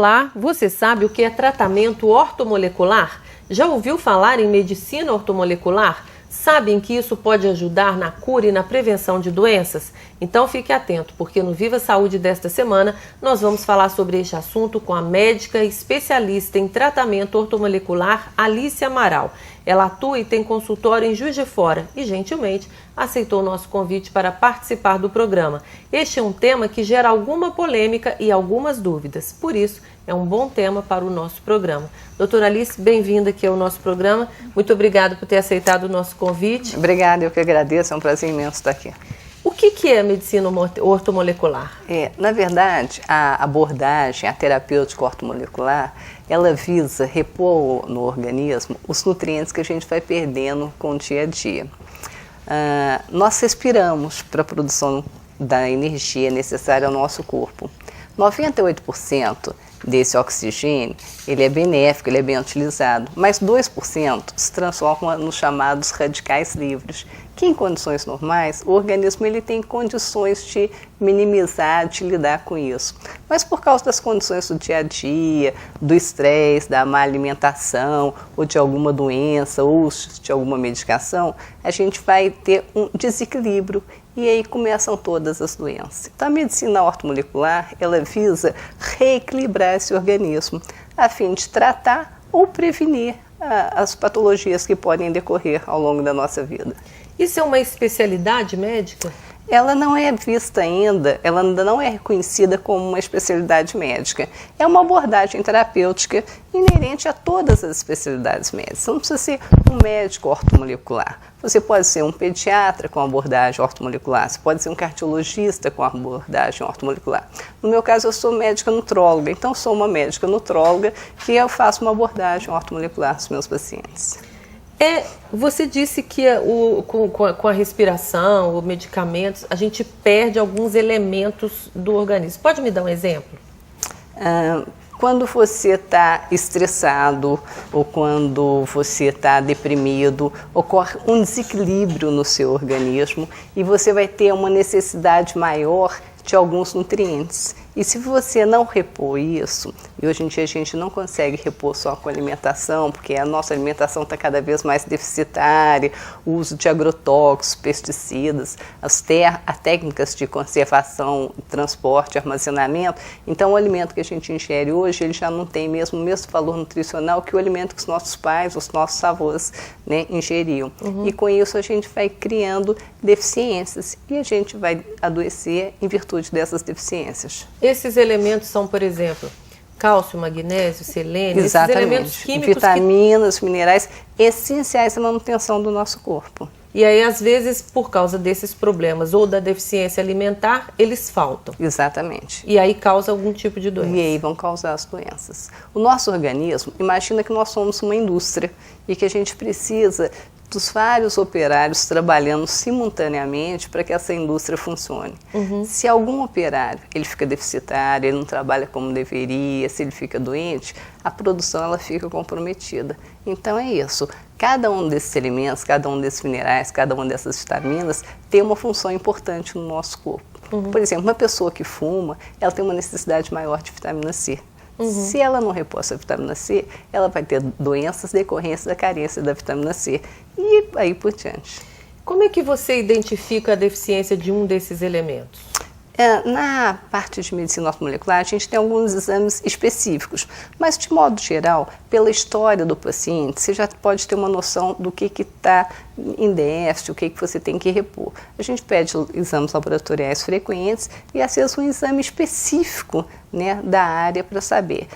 Olá, você sabe o que é tratamento ortomolecular? Já ouviu falar em medicina ortomolecular? Sabem que isso pode ajudar na cura e na prevenção de doenças? Então fique atento, porque no Viva Saúde desta semana nós vamos falar sobre este assunto com a médica especialista em tratamento ortomolecular Alice Amaral. Ela atua e tem consultório em Juiz de Fora e, gentilmente, aceitou o nosso convite para participar do programa. Este é um tema que gera alguma polêmica e algumas dúvidas, por isso é um bom tema para o nosso programa. Doutora Alice, bem-vinda aqui ao nosso programa. Muito obrigada por ter aceitado o nosso convite. Obrigada, eu que agradeço, é um prazer imenso estar aqui. O que é a medicina ortomolecular? Na verdade, a abordagem, a terapêutica ortomolecular, ela visa repor no organismo os nutrientes que a gente vai perdendo com o dia a dia. Nós respiramos para a produção da energia necessária ao nosso corpo. 98% desse oxigênio, ele é benéfico, ele é bem utilizado, mas 2% se transforma nos chamados radicais livres, que em condições normais, o organismo ele tem condições de minimizar, de lidar com isso. Mas por causa das condições do dia a dia, do estresse, da má alimentação, ou de alguma doença, ou de alguma medicação, a gente vai ter um desequilíbrio e aí começam todas as doenças. Então a medicina ortomolecular, ela visa reequilibrar esse organismo, a fim de tratar ou prevenir as patologias que podem decorrer ao longo da nossa vida. Isso é uma especialidade médica? Ela não é vista ainda, ela ainda não é reconhecida como uma especialidade médica. É uma abordagem terapêutica inerente a todas as especialidades médicas. Você não precisa ser um médico ortomolecular. Você pode ser um pediatra com abordagem ortomolecular, você pode ser um cardiologista com abordagem ortomolecular. No meu caso, eu sou médica nutróloga, então sou uma médica nutróloga que eu faço uma abordagem ortomolecular dos meus pacientes. Você disse que com a respiração, os medicamentos, a gente perde alguns elementos do organismo. Pode me dar um exemplo? Quando você está estressado ou quando você está deprimido, ocorre um desequilíbrio no seu organismo e você vai ter uma necessidade maior de alguns nutrientes. E se você não repor isso, e hoje em dia a gente não consegue repor só com alimentação, porque a nossa alimentação está cada vez mais deficitária, o uso de agrotóxicos, pesticidas, as técnicas de conservação, transporte, armazenamento, então o alimento que a gente ingere hoje, ele já não tem mesmo o mesmo valor nutricional que o alimento que os nossos pais, os nossos avós, né, ingeriam. E com isso a gente vai criando deficiências e a gente vai adoecer em virtude dessas deficiências. Esses elementos são, por exemplo, cálcio, magnésio, selênio, exatamente, esses elementos químicos, vitaminas, minerais essenciais à manutenção do nosso corpo. E aí, às vezes, por causa desses problemas ou da deficiência alimentar, eles faltam. Exatamente. E aí causa algum tipo de doença. E aí vão causar as doenças. O nosso organismo, imagina que nós somos uma indústria e que a gente precisa dos vários operários trabalhando simultaneamente para que essa indústria funcione. Se algum operário ele fica deficitário, ele não trabalha como deveria, se ele fica doente, a produção ela fica comprometida. Então é isso, cada um desses elementos, cada um desses minerais, cada uma dessas vitaminas tem uma função importante no nosso corpo. Por exemplo, uma pessoa que fuma, ela tem uma necessidade maior de vitamina C. Se ela não repor essa vitamina C, ela vai ter doenças decorrentes da carência da vitamina C e aí por diante. Como é que você identifica a deficiência de um desses elementos? Na parte de medicina ortomolecular, a gente tem alguns exames específicos, mas de modo geral, pela história do paciente, você já pode ter uma noção do que está em déficit, o que você tem que repor. A gente pede exames laboratoriais frequentes e às vezes um exame específico, né, da área para saber.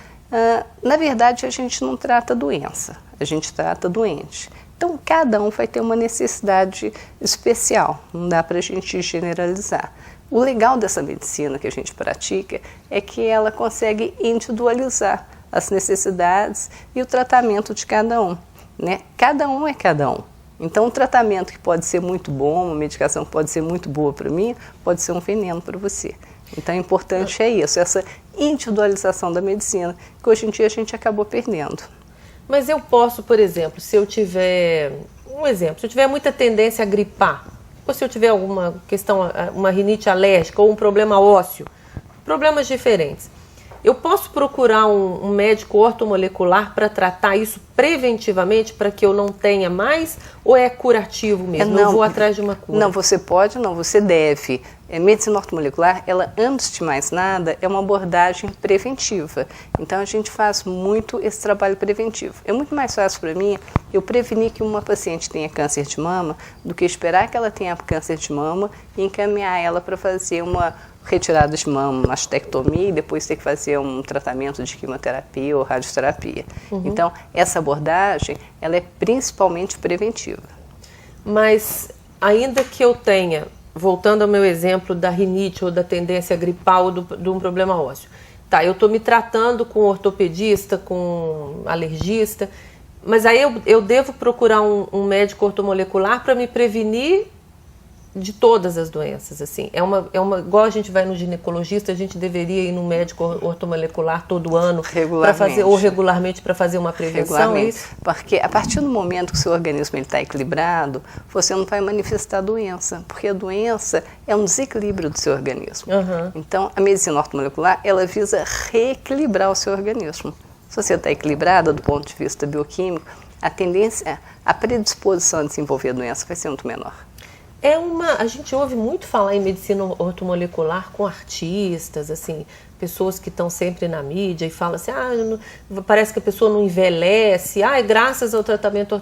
Na verdade, a gente não trata doença, a gente trata doente. Então, cada um vai ter uma necessidade especial, não dá para a gente generalizar. O legal dessa medicina que a gente pratica é que ela consegue individualizar as necessidades e o tratamento de cada um, né? Cada um é cada um. Então, um tratamento que pode ser muito bom, uma medicação que pode ser muito boa para mim, pode ser um veneno para você. Então, o importante é isso, essa individualização da medicina, que hoje em dia a gente acabou perdendo. Mas eu posso, por exemplo, se eu tiver muita tendência a gripar, ou se eu tiver alguma questão, uma rinite alérgica ou um problema ósseo, problemas diferentes, Eu posso procurar um médico ortomolecular para tratar isso preventivamente, para que eu não tenha mais, ou é curativo mesmo? Eu vou atrás de uma cura? Não, você pode, não, você deve. Medicina ortomolecular, ela, antes de mais nada, é uma abordagem preventiva. Então, a gente faz muito esse trabalho preventivo. É muito mais fácil para mim eu prevenir que uma paciente tenha câncer de mama do que esperar que ela tenha câncer de mama e encaminhar ela para fazer uma retirada de mama, uma mastectomia, e depois ter que fazer um tratamento de quimioterapia ou radioterapia. Então, essa abordagem, ela é principalmente preventiva. Mas, ainda que eu tenha, voltando ao meu exemplo da rinite ou da tendência gripal ou de um problema ósseo, tá, eu estou me tratando com ortopedista, com alergista, mas aí eu devo procurar um médico ortomolecular para me prevenir de todas as doenças, assim. Igual a gente vai no ginecologista, a gente deveria ir no médico ortomolecular todo ano para fazer, ou regularmente para fazer uma prevenção, é isso? Porque a partir do momento que o seu organismo está equilibrado, você não vai manifestar doença, porque a doença é um desequilíbrio do seu organismo. Então, a medicina ortomolecular, ela visa reequilibrar o seu organismo. Se você está equilibrada do ponto de vista bioquímico, a tendência, a predisposição a desenvolver a doença vai ser muito menor. A gente ouve muito falar em medicina ortomolecular com artistas, assim, pessoas que estão sempre na mídia e falam assim, parece que a pessoa não envelhece, graças ao tratamento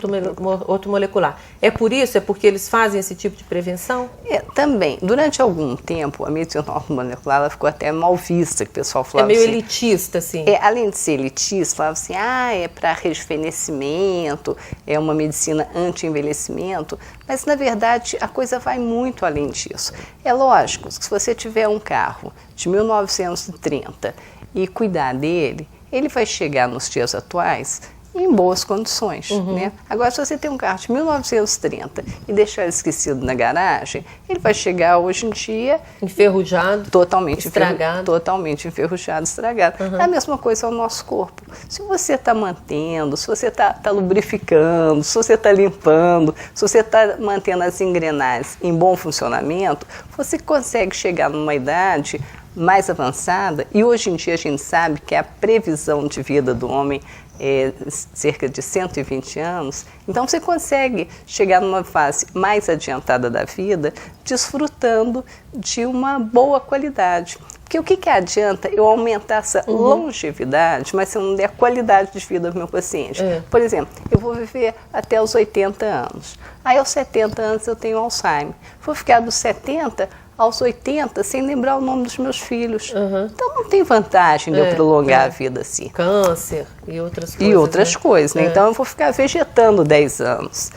ortomolecular. É por isso? É porque eles fazem esse tipo de prevenção? Também. Durante algum tempo, a medicina ortomolecular ela ficou até mal vista, que o pessoal falava É meio assim, elitista, assim. Além de ser elitista, falava assim, é para rejuvenescimento, é uma medicina anti-envelhecimento, mas na verdade a coisa vai muito além disso. É lógico que se você tiver um carro de 1930 e cuidar dele, ele vai chegar nos dias atuais em boas condições, né? Agora, se você tem um carro de 1930 e deixar ele esquecido na garagem, ele vai chegar hoje em dia enferrujado, totalmente estragado. Totalmente enferrujado, estragado. É a mesma coisa ao nosso corpo. Se você está mantendo, se você está lubrificando, se você está limpando, se você está mantendo as engrenagens em bom funcionamento, você consegue chegar numa idade mais avançada, e hoje em dia a gente sabe que a previsão de vida do homem é cerca de 120 anos, então você consegue chegar numa fase mais adiantada da vida desfrutando de uma boa qualidade. Porque o que adianta eu aumentar essa longevidade, mas se eu não der qualidade de vida para o meu paciente? Por exemplo, eu vou viver até os 80 anos, aí aos 70 anos eu tenho Alzheimer, vou ficar dos 70 aos 80 sem lembrar o nome dos meus filhos. Então não tem vantagem de eu prolongar a vida assim. Câncer e outras coisas. E outras coisas, né? Então eu vou ficar vegetando 10 anos.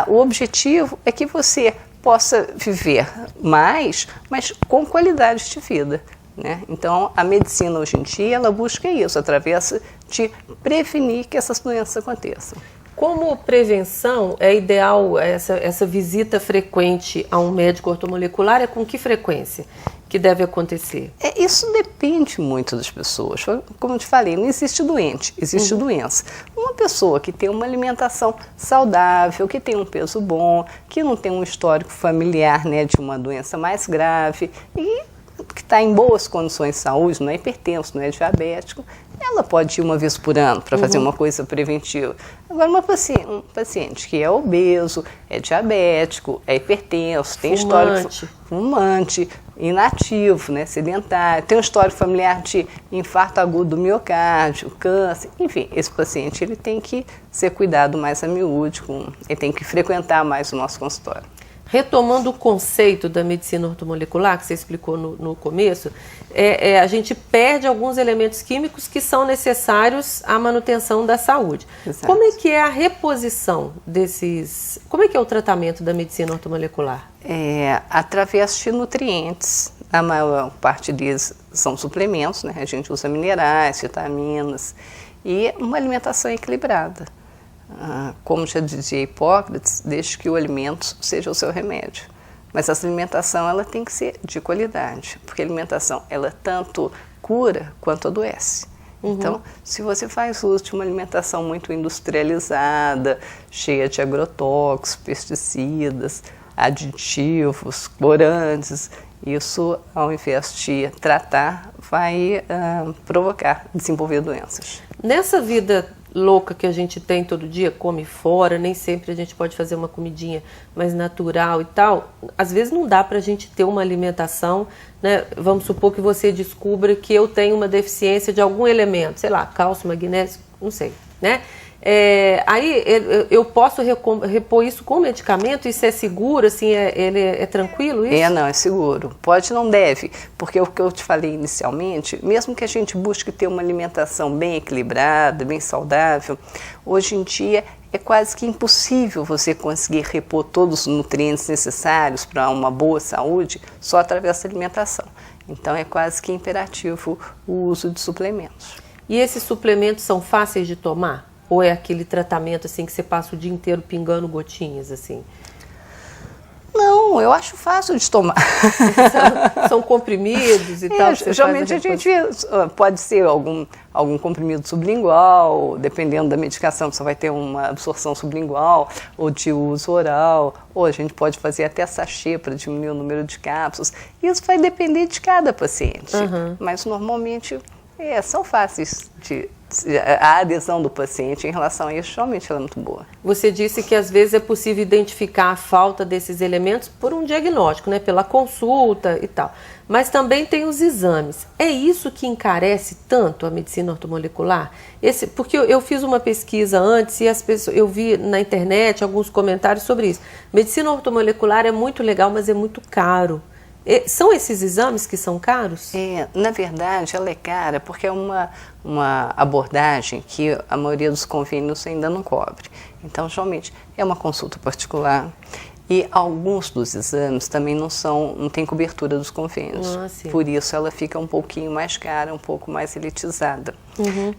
O objetivo é que você possa viver mais, mas com qualidade de vida, né? Então a medicina hoje em dia ela busca isso, através de prevenir que essas doenças aconteçam. Como prevenção, é ideal essa visita frequente a um médico ortomolecular? É com que frequência que deve acontecer? Isso depende muito das pessoas. Como eu te falei, não existe doente, existe doença. Uma pessoa que tem uma alimentação saudável, que tem um peso bom, que não tem um histórico familiar, né, de uma doença mais grave e que está em boas condições de saúde, não é hipertenso, não é diabético, ela pode ir uma vez por ano para fazer uma coisa preventiva. Agora, um paciente que é obeso, é diabético, é hipertenso, tem histórico fumante, inativo, né, sedentário, tem um histórico familiar de infarto agudo do miocárdio, câncer, enfim, esse paciente ele tem que ser cuidado mais a miúde, ele tem que frequentar mais o nosso consultório. Retomando o conceito da medicina ortomolecular, que você explicou no começo, a gente perde alguns elementos químicos que são necessários à manutenção da saúde. Exato. Como é que é a reposição desses... Como é que é o tratamento da medicina ortomolecular? Através de nutrientes. A maior parte deles são suplementos, né? A gente usa minerais, vitaminas e uma alimentação equilibrada. Como já dizia Hipócrates, deixe que o alimento seja o seu remédio. Mas essa alimentação ela tem que ser de qualidade, porque a alimentação ela tanto cura quanto adoece. Então, se você faz uso de uma alimentação muito industrializada, cheia de agrotóxicos, pesticidas, aditivos, corantes, isso, ao invés de tratar, vai provocar, desenvolver doenças. Nessa vida louca que a gente tem todo dia, come fora, nem sempre a gente pode fazer uma comidinha mais natural e tal, às vezes não dá pra gente ter uma alimentação, né? Vamos supor que você descubra que eu tenho uma deficiência de algum elemento, sei lá, cálcio, magnésio, não sei, né? Aí eu posso repor isso com medicamento? Isso é seguro? Assim, ele é tranquilo isso? Não, é seguro. Pode, não deve, porque o que eu te falei inicialmente, mesmo que a gente busque ter uma alimentação bem equilibrada, bem saudável, hoje em dia é quase que impossível você conseguir repor todos os nutrientes necessários para uma boa saúde só através da alimentação. Então é quase que imperativo o uso de suplementos. E esses suplementos são fáceis de tomar? Ou é aquele tratamento assim que você passa o dia inteiro pingando gotinhas assim? Não, eu acho fácil de tomar. São comprimidos e tal? Geralmente a gente pode ser algum comprimido sublingual, dependendo da medicação, você vai ter uma absorção sublingual ou de uso oral, ou a gente pode fazer até sachê para diminuir o número de cápsulas. Isso vai depender de cada paciente, mas normalmente são fáceis a adesão do paciente em relação a isso, realmente ela é muito boa. Você disse que às vezes é possível identificar a falta desses elementos por um diagnóstico, né? Pela consulta e tal. Mas também tem os exames. É isso que encarece tanto a medicina ortomolecular? Porque eu fiz uma pesquisa antes e eu vi na internet alguns comentários sobre isso. Medicina ortomolecular é muito legal, mas é muito caro. São esses exames que são caros? Na verdade, ela é cara porque é uma abordagem que a maioria dos convênios ainda não cobre. Então, geralmente, é uma consulta particular e alguns dos exames também não tem cobertura dos convênios. Por isso, ela fica um pouquinho mais cara, um pouco mais elitizada.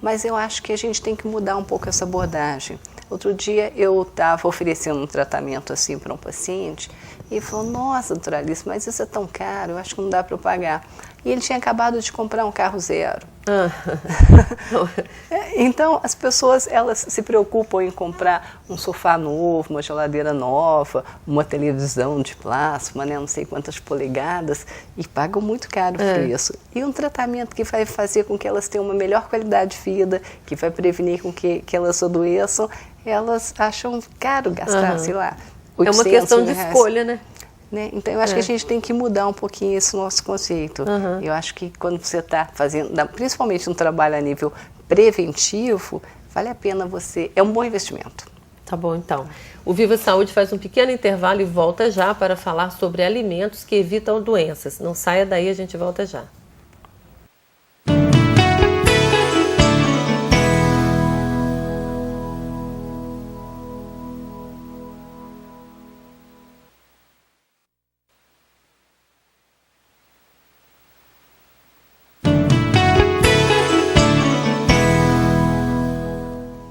Mas eu acho que a gente tem que mudar um pouco essa abordagem. Outro dia, eu estava oferecendo um tratamento assim para um paciente e ele falou, nossa, doutora Alice, mas isso é tão caro, eu acho que não dá para eu pagar. E ele tinha acabado de comprar um carro zero. Então, as pessoas, elas se preocupam em comprar um sofá novo, uma geladeira nova, uma televisão de plasma, né, não sei quantas polegadas, e pagam muito caro por isso. E um tratamento que vai fazer com que elas tenham uma melhor qualidade de vida, que vai prevenir com que elas adoeçam, elas acham caro gastar, sei lá, 800 É uma questão de reais. Escolha, né? Então, eu acho que a gente tem que mudar um pouquinho esse nosso conceito. Eu acho que quando você está fazendo, principalmente um trabalho a nível preventivo, vale a pena é um bom investimento. Tá bom, então. O Viva Saúde faz um pequeno intervalo e volta já para falar sobre alimentos que evitam doenças. Não saia daí, a gente volta já.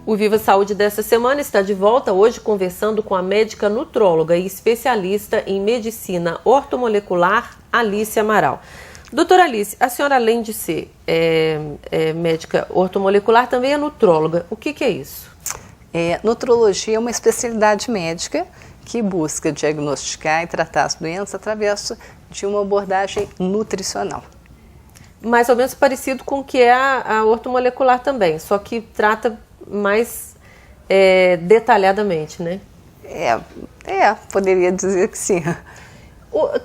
O Viva Saúde dessa semana está de volta hoje conversando com a médica nutróloga e especialista em medicina ortomolecular, Alice Amaral. Doutora Alice, a senhora além de ser médica ortomolecular também é nutróloga. O que é isso? Nutrologia é uma especialidade médica que busca diagnosticar e tratar as doenças através de uma abordagem nutricional. Mais ou menos parecido com o que é a ortomolecular também, só que trata mais detalhadamente, né? Poderia dizer que sim.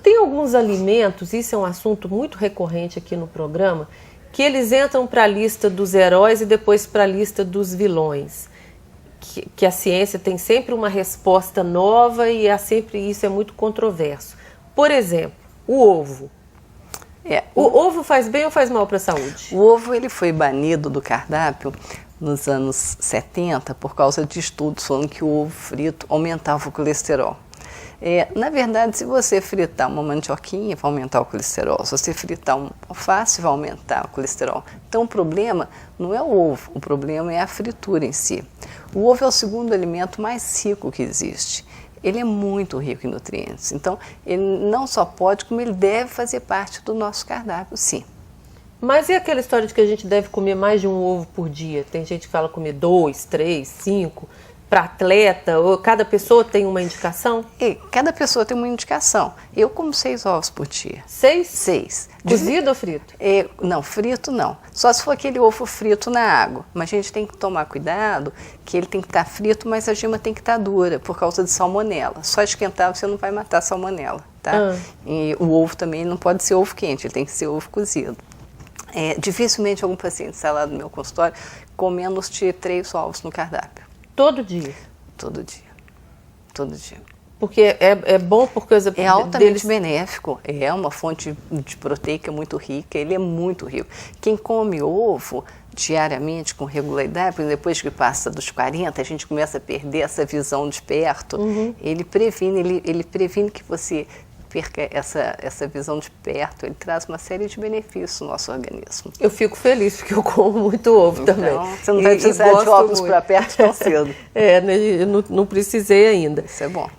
Tem alguns alimentos, isso é um assunto muito recorrente aqui no programa, que eles entram para a lista dos heróis e depois para a lista dos vilões. Que a ciência tem sempre uma resposta nova e isso é muito controverso. Por exemplo, o ovo. O ovo faz bem ou faz mal para a saúde? O ovo ele foi banido do cardápio nos anos 70 por causa de estudos falando que o ovo frito aumentava o colesterol. Na verdade, se você fritar uma mandioquinha, vai aumentar o colesterol. Se você fritar um alface, vai aumentar o colesterol. Então, o problema não é o ovo, o problema é a fritura em si. O ovo é o segundo alimento mais rico que existe. Ele é muito rico em nutrientes. Então, ele não só pode, como ele deve fazer parte do nosso cardápio, sim. Mas e aquela história de que a gente deve comer mais de um ovo por dia? Tem gente que fala comer 2, 3, 5. para atleta? Ou cada pessoa tem uma indicação? Cada pessoa tem uma indicação. Eu como 6 ovos por dia. 6? 6. Cozido ou frito? Não, frito não. Só se for aquele ovo frito na água. Mas a gente tem que tomar cuidado que ele tem que estar frito, mas a gema tem que estar dura por causa de salmonela. Só esquentar você não vai matar a salmonela, tá? E o ovo também não pode ser ovo quente, ele tem que ser ovo cozido. Dificilmente algum paciente sai lá do meu consultório com menos de 3 ovos no cardápio. Todo dia? Todo dia. Todo dia. Porque é bom por causa É altamente benéfico, é uma fonte de proteica muito rica, ele é muito rico. Quem come ovo diariamente, com regularidade, porque depois que passa dos 40, a gente começa a perder essa visão de perto, ele previne que você perca essa visão de perto, ele traz uma série de benefícios no nosso organismo. Eu fico feliz porque eu como muito ovo também. Então, você não vai precisar de óculos para perto tão cedo. Eu não precisei ainda. Isso é bom.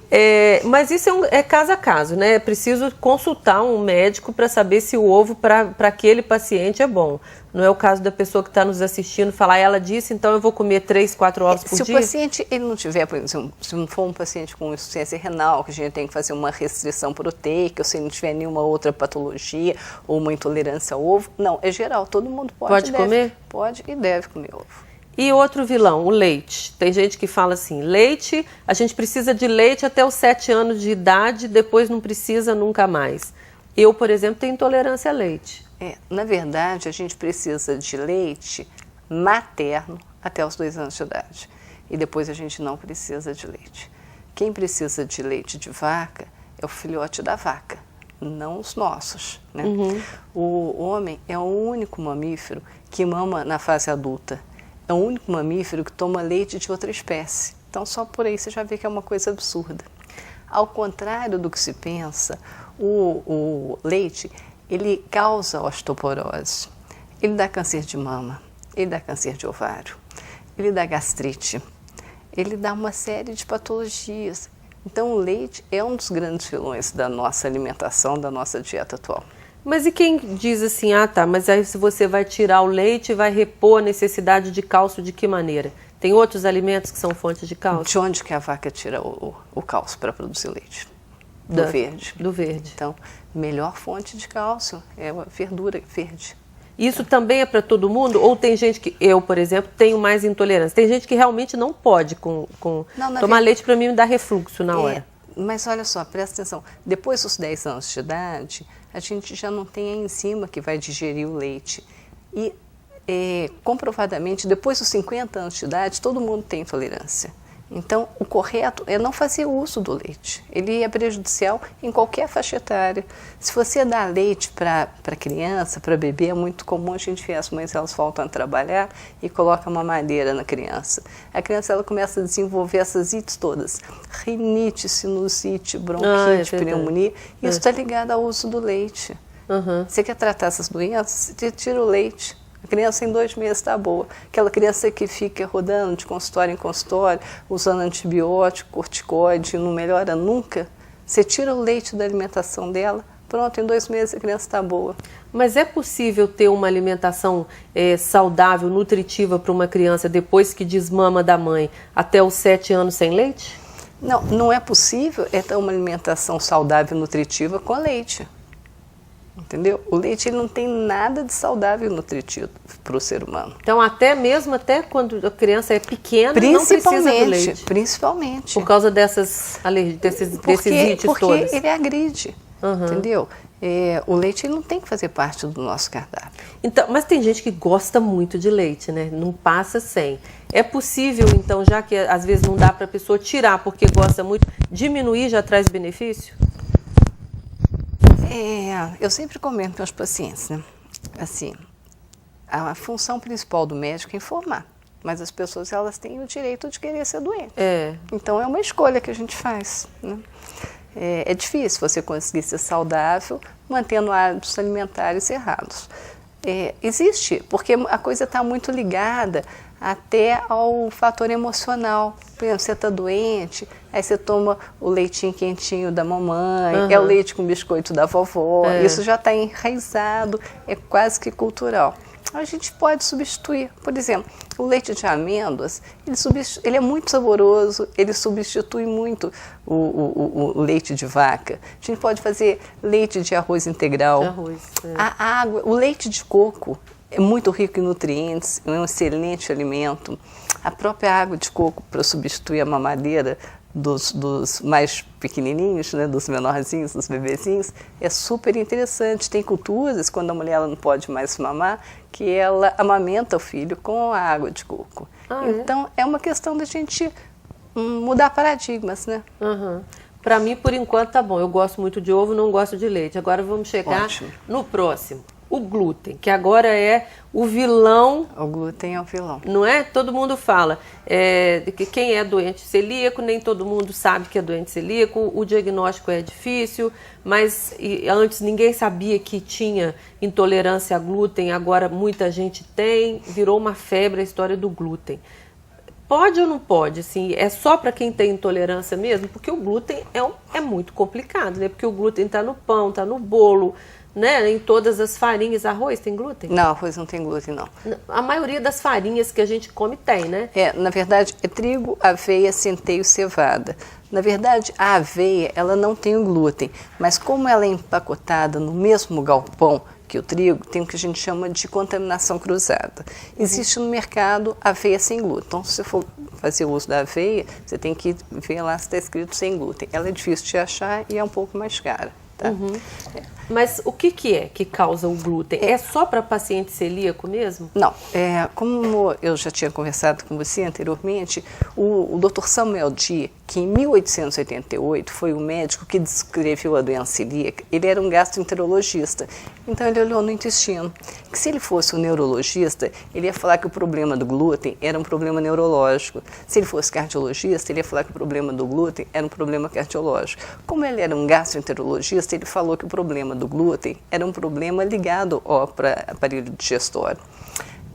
Mas isso é caso a caso, né? É preciso consultar um médico para saber se o ovo para aquele paciente é bom. Não é o caso da pessoa que está nos assistindo falar, ela disse, então eu vou comer 3, 4 ovos por dia? Se o paciente ele não tiver, por exemplo, se não for um paciente com insuficiência renal, que a gente tem que fazer uma restrição proteica, ou se não tiver nenhuma outra patologia ou uma intolerância ao ovo, não, é geral, todo mundo pode comer? Pode e deve comer ovo. E outro vilão, o leite. Tem gente que fala assim, leite, a gente precisa de leite até os 7 anos de idade, depois não precisa nunca mais. Eu, por exemplo, tenho intolerância a leite. Na verdade, a gente precisa de leite materno até os 2 anos de idade. E depois a gente não precisa de leite. Quem precisa de leite de vaca é o filhote da vaca, não os nossos, né? O homem é o único mamífero que mama na fase adulta. É o único mamífero que toma leite de outra espécie. Então, só por aí você já vê que é uma coisa absurda. Ao contrário do que se pensa, o leite, ele causa osteoporose, ele dá câncer de mama, ele dá câncer de ovário, ele dá gastrite, ele dá uma série de patologias. Então, o leite é um dos grandes vilões da nossa alimentação, da nossa dieta atual. Mas e quem diz assim, mas aí se você vai tirar o leite, vai repor a necessidade de cálcio de que maneira? Tem outros alimentos que são fontes de cálcio? De onde que a vaca tira o cálcio para produzir leite? Do verde. Do verde. Então, melhor fonte de cálcio é a verdura verde. Isso também é para todo mundo? Ou tem gente que, eu, por exemplo, tenho mais intolerância? Tem gente que realmente não pode tomar leite, para mim me dá refluxo na hora. Mas olha só, presta atenção, depois dos 10 anos de idade, a gente já não tem a enzima que vai digerir o leite. E, comprovadamente, depois dos 50 anos de idade, todo mundo tem intolerância. Então, o correto é não fazer uso do leite. Ele é prejudicial em qualquer faixa etária. Se você dá leite para criança, para bebê, é muito comum a gente ver as mães, elas voltam a trabalhar e colocam uma mamadeira na criança. A criança ela começa a desenvolver essas ites todas. Rinite, sinusite, bronquite, pneumonia. Isso está ligado ao uso do leite. Você quer tratar essas doenças? Você tira o leite. A criança em 2 meses está boa. Aquela criança que fica rodando de consultório em consultório, usando antibiótico, corticoide, não melhora nunca, você tira o leite da alimentação dela, pronto, em 2 meses a criança está boa. Mas é possível ter uma alimentação saudável, nutritiva para uma criança depois que desmama da mãe até os 7 anos sem leite? Não, não é possível ter uma alimentação saudável e nutritiva com leite. Entendeu? O leite ele não tem nada de saudável e nutritivo para o ser humano. Então, até quando a criança é pequena, não precisa do leite. Principalmente. Por causa desses ites todos. Porque ele agride, entendeu? O leite ele não tem que fazer parte do nosso cardápio. Então, mas tem gente que gosta muito de leite, né? Não passa sem. É possível, então, já que às vezes não dá para a pessoa tirar porque gosta muito, diminuir já traz benefício? Eu sempre comento para os pacientes, né? Assim, a função principal do médico é informar, mas as pessoas elas têm o direito de querer ser doente. Então é uma escolha que a gente faz, né? É difícil você conseguir ser saudável mantendo hábitos alimentares errados. Existe, porque a coisa está muito ligada até ao fator emocional. Por exemplo, você está doente, aí você toma o leitinho quentinho da mamãe, é o leite com biscoito da vovó, isso já está enraizado, é quase que cultural. A gente pode substituir, por exemplo, o leite de amêndoas, ele é muito saboroso, ele substitui muito o leite de vaca. A gente pode fazer leite de arroz integral. A água, o leite de coco é muito rico em nutrientes, é um excelente alimento. A própria água de coco, para substituir a mamadeira dos mais pequenininhos, né, dos menorzinhos, dos bebezinhos, é super interessante. Tem culturas, quando a mulher ela não pode mais mamar, que ela amamenta o filho com a água de coco. Então, é uma questão da gente mudar paradigmas, né? Para mim, por enquanto, tá bom. Eu gosto muito de ovo, não gosto de leite. Agora vamos chegar no próximo. O glúten, que agora é o vilão. O glúten é o vilão. Não é? Todo mundo fala que quem é doente celíaco, nem todo mundo sabe que é doente celíaco, o diagnóstico é difícil, mas antes ninguém sabia que tinha intolerância a glúten, agora muita gente tem, virou uma febre a história do glúten. Pode ou não pode? Assim, é só para quem tem intolerância mesmo? Porque o glúten é muito complicado, né? Porque o glúten está no pão, está no bolo, né? Em todas as farinhas. Arroz tem glúten? Não, arroz não tem glúten, não. A maioria das farinhas que a gente come tem, né? Na verdade, é trigo, aveia, centeio, cevada. Na verdade, a aveia, ela não tem o glúten, mas como ela é empacotada no mesmo galpão que o trigo, tem o que a gente chama de contaminação cruzada. Existe no mercado aveia sem glúten. Então, se você for fazer uso da aveia, você tem que ver lá se está escrito sem glúten. Ela é difícil de achar e é um pouco mais cara. Tá? Mas o que é que causa o glúten? É só para paciente celíaco mesmo? Não. Como eu já tinha conversado com você anteriormente, o Dr. Samuel Dee, que em 1888 foi o médico que descreveu a doença celíaca, ele era um gastroenterologista. Então ele olhou no intestino. Que se ele fosse um neurologista, ele ia falar que o problema do glúten era um problema neurológico. Se ele fosse cardiologista, ele ia falar que o problema do glúten era um problema cardiológico. Como ele era um gastroenterologista, ele falou que o problema do glúten era um problema ligado ao aparelho digestório.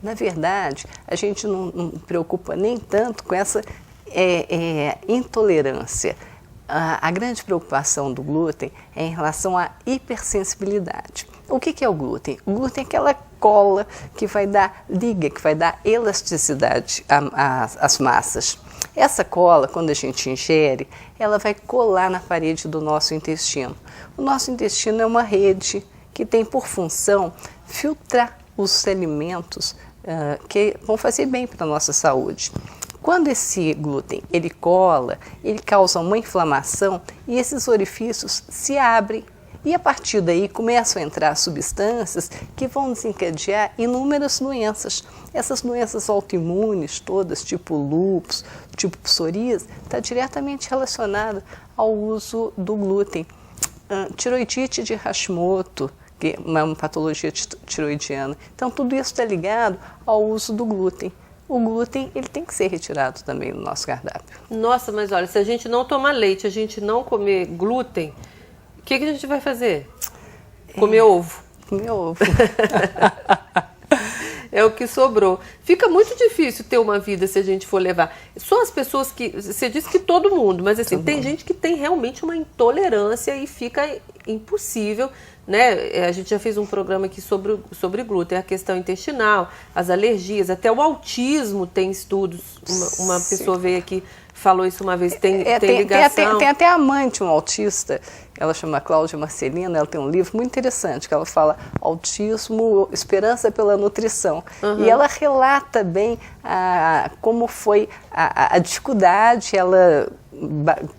Na verdade, a gente não preocupa nem tanto com essa intolerância. A grande preocupação do glúten é em relação à hipersensibilidade. O que é o glúten? O glúten é aquela cola que vai dar liga, que vai dar elasticidade às massas. Essa cola, quando a gente ingere, ela vai colar na parede do nosso intestino. O nosso intestino é uma rede que tem por função filtrar os alimentos que vão fazer bem para a nossa saúde. Quando esse glúten ele cola, ele causa uma inflamação e esses orifícios se abrem. E a partir daí começam a entrar substâncias que vão desencadear inúmeras doenças. Essas doenças autoimunes todas, tipo lúpus, tipo psoríase, está diretamente relacionada ao uso do glúten. Tiroidite de Hashimoto, que é uma patologia tiroidiana. Então tudo isso está ligado ao uso do glúten. O glúten ele tem que ser retirado também do nosso cardápio. Nossa, mas olha, se a gente não tomar leite, a gente não comer glúten, o que a gente vai fazer? Comer ovo. Comer ovo. É o que sobrou. Fica muito difícil ter uma vida se a gente for levar. Só as pessoas que... Você disse que todo mundo, mas assim, tem gente que tem realmente uma intolerância e fica impossível, né? A gente já fez um programa aqui sobre glúten, a questão intestinal, as alergias, até o autismo tem estudos. Uma pessoa veio aqui, falou isso uma vez, tem ligação. Tem até a mãe de um autista, ela chama Cláudia Marcelina, ela tem um livro muito interessante que ela fala Autismo, Esperança pela Nutrição. E ela relata bem como foi a dificuldade, ela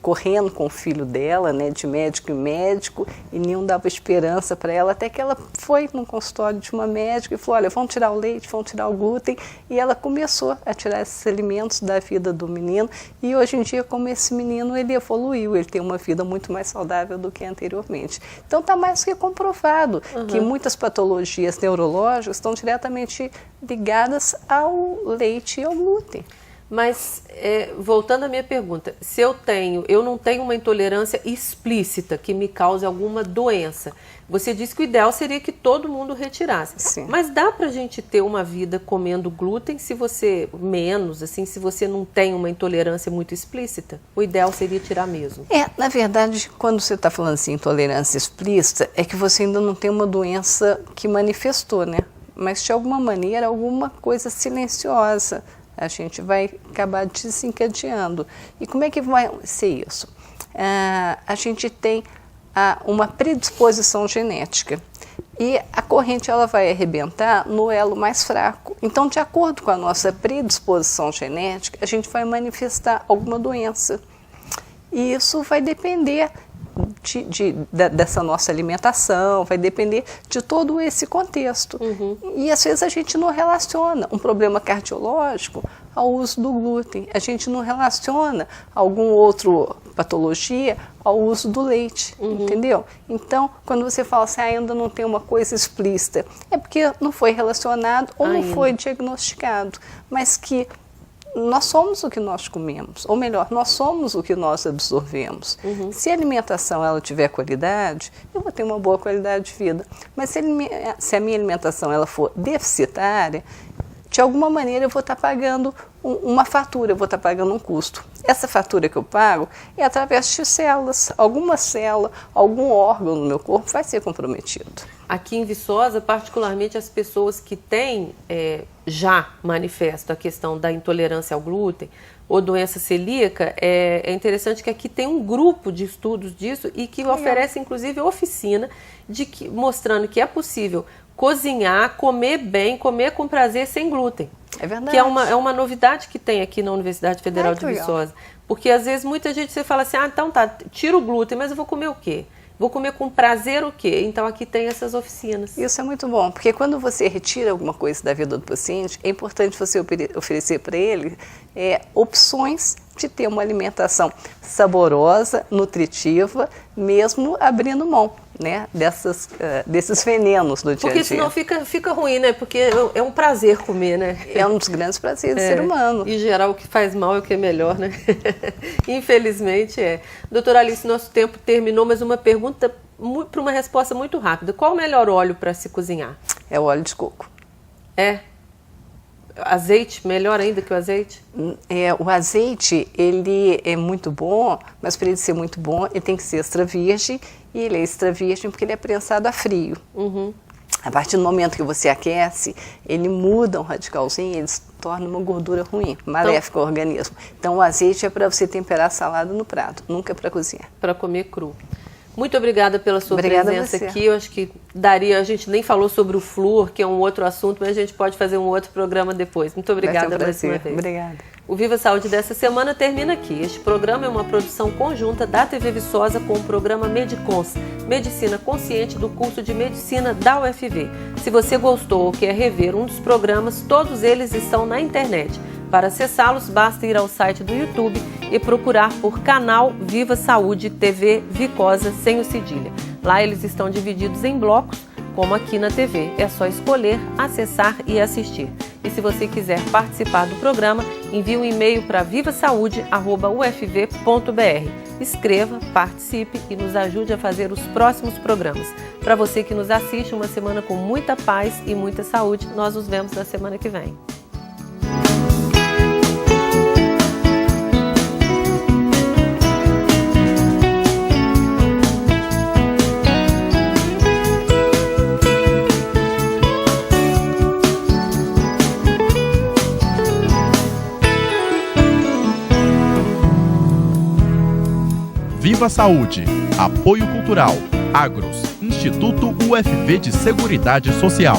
correndo com o filho dela, né, de médico em médico, e nenhum dava esperança para ela, até que ela foi num consultório de uma médica e falou, olha, vamos tirar o leite, vamos tirar o glúten, e ela começou a tirar esses alimentos da vida do menino, e hoje em dia, como esse menino, ele evoluiu, ele tem uma vida muito mais saudável do que anteriormente. Então está mais que comprovado que muitas patologias neurológicas estão diretamente ligadas ao leite e ao glúten. Mas, voltando à minha pergunta, se eu não tenho uma intolerância explícita que me cause alguma doença, você disse que o ideal seria que todo mundo retirasse. Sim. Mas dá pra gente ter uma vida comendo glúten se você não tem uma intolerância muito explícita? O ideal seria tirar mesmo. Na verdade, quando você está falando assim, intolerância explícita, é que você ainda não tem uma doença que manifestou, né? Mas de alguma maneira, alguma coisa silenciosa a gente vai acabar desencadeando. E como é que vai ser isso? A gente tem uma predisposição genética e a corrente ela vai arrebentar no elo mais fraco. Então, de acordo com a nossa predisposição genética, a gente vai manifestar alguma doença. E isso vai depender dessa nossa alimentação, vai depender de todo esse contexto. E às vezes a gente não relaciona um problema cardiológico ao uso do glúten, a gente não relaciona alguma outra patologia ao uso do leite, entendeu? Então, quando você fala assim, ainda não tem uma coisa explícita, é porque não foi relacionado ou não foi diagnosticado, mas que nós somos o que nós comemos, ou melhor, nós somos o que nós absorvemos. Se a alimentação ela tiver qualidade, eu vou ter uma boa qualidade de vida. Mas se a minha alimentação ela for deficitária, de alguma maneira eu vou estar pagando uma fatura, eu vou estar pagando um custo. Essa fatura que eu pago é através de células. Alguma célula, algum órgão no meu corpo vai ser comprometido. Aqui em Viçosa, particularmente as pessoas que têm já manifesto a questão da intolerância ao glúten ou doença celíaca, é interessante que aqui tem um grupo de estudos disso e que oferece inclusive oficina mostrando que é possível cozinhar, comer bem, comer com prazer sem glúten. É verdade. Que é uma novidade que tem aqui na Universidade Federal de Viçosa. Porque às vezes muita gente você fala assim, então tá, tira o glúten, mas eu vou comer o quê? Vou comer com prazer o quê? Então aqui tem essas oficinas. Isso é muito bom, porque quando você retira alguma coisa da vida do paciente, é importante você oferecer para ele opções de ter uma alimentação saborosa, nutritiva, mesmo abrindo mão, né, desses venenos do dia a dia. Porque senão fica ruim, né? Porque é um prazer comer, né? É um dos grandes prazeres do ser humano. Em geral, o que faz mal é o que é melhor, né? Infelizmente é. Doutora Alice, nosso tempo terminou, mas uma pergunta para uma resposta muito rápida. Qual o melhor óleo para se cozinhar? É o óleo de coco. Azeite, melhor ainda que o azeite? O azeite, ele é muito bom, mas para ele ser muito bom, ele tem que ser extra virgem, e ele é extra virgem porque ele é prensado a frio. A partir do momento que você aquece, ele muda um radicalzinho, ele se torna uma gordura ruim, maléfica ao organismo. Então o azeite é para você temperar a salada no prato, nunca para cozinhar. Para comer cru. Muito obrigada pela sua presença aqui. Eu acho que a gente nem falou sobre o flúor, que é um outro assunto, mas a gente pode fazer um outro programa depois. Muito obrigada mais uma vez. Obrigada. O Viva Saúde dessa semana termina aqui. Este programa é uma produção conjunta da TV Viçosa com o programa Medicons, Medicina Consciente do curso de Medicina da UFV. Se você gostou ou quer rever um dos programas, todos eles estão na internet. Para acessá-los, basta ir ao site do YouTube e procurar por canal Viva Saúde TV Vicosa sem o cedilha. Lá eles estão divididos em blocos, como aqui na TV. É só escolher, acessar e assistir. E se você quiser participar do programa, envie um e-mail para vivasaude@ufv.br. Escreva, participe e nos ajude a fazer os próximos programas. Para você que nos assiste, uma semana com muita paz e muita saúde. Nós nos vemos na semana que vem. Viva Saúde, Apoio Cultural, Agros, Instituto UFV de Seguridade Social.